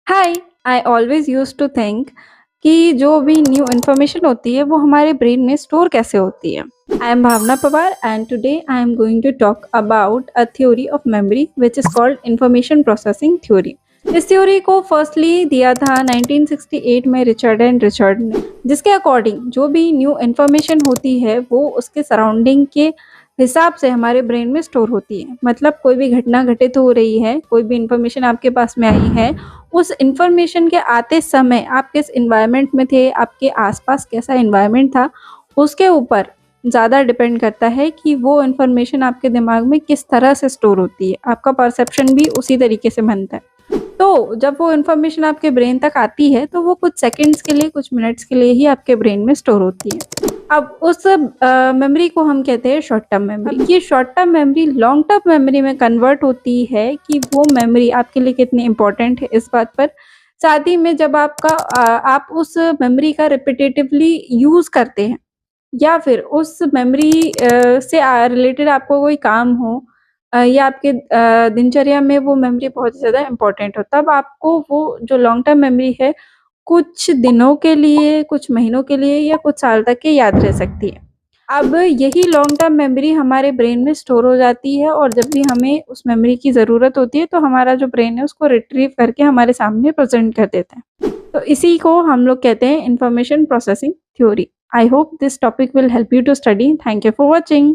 Hi. I always use to think कि जो भी न्यू इन्फॉर्मेशन होती है वो हमारे ब्रेन में स्टोर कैसे होती है। I am Bhavna Pawar and today I am going to talk about a theory of memory which is called information processing theory. इस थ्योरी को फर्स्टली दिया था 1968 में रिचर्ड एंड रिचर्ड ने, जिसके अकॉर्डिंग जो भी न्यू इन्फॉर्मेशन होती है वो उसके सराउंडिंग के हिसाब से हमारे ब्रेन में स्टोर होती है। मतलब कोई भी घटना घटित हो रही है, कोई भी इन्फॉर्मेशन आपके पास में आई है, उस इन्फॉर्मेशन के आते समय आप किस एनवायरनमेंट में थे, आपके आसपास कैसा एनवायरनमेंट था, उसके ऊपर ज़्यादा डिपेंड करता है कि वो इन्फॉर्मेशन आपके दिमाग में किस तरह से स्टोर होती है। आपका परसेप्शन भी उसी तरीके से बनता है। तो जब वो इन्फॉर्मेशन आपके ब्रेन तक आती है तो वो कुछ सेकंड्स के लिए, कुछ मिनट्स के लिए ही आपके ब्रेन में स्टोर होती है। अब उस मेमोरी को हम कहते हैं शॉर्ट टर्म मेमोरी। ये short term memory long term memory में कन्वर्ट होती है कि वो मेमोरी आपके लिए कितनी इंपॉर्टेंट है इस बात पर। साथ ही में जब आप उस मेमोरी का रिपीटेटिवली यूज़ करते हैं या फिर उस मेमोरी से रिलेटेड आपको कोई काम हो, या आपके दिनचर्या में वो मेमोरी बहुत ही ज़्यादा इम्पोर्टेंट हो, तब आपको वो जो लॉन्ग टर्म मेमोरी है, कुछ दिनों के लिए, कुछ महीनों के लिए या कुछ साल तक के याद रह सकती है। अब यही लॉन्ग टर्म मेमोरी हमारे ब्रेन में स्टोर हो जाती है और जब भी हमें उस मेमोरी की ज़रूरत होती है, तो हमारा जो ब्रेन है उसको रिट्रीव करके हमारे सामने प्रेज़ेंट कर देता है। तो इसी को हम लोग कहते हैं information processing theory. I hope this topic will help you to study. Thank you for watching.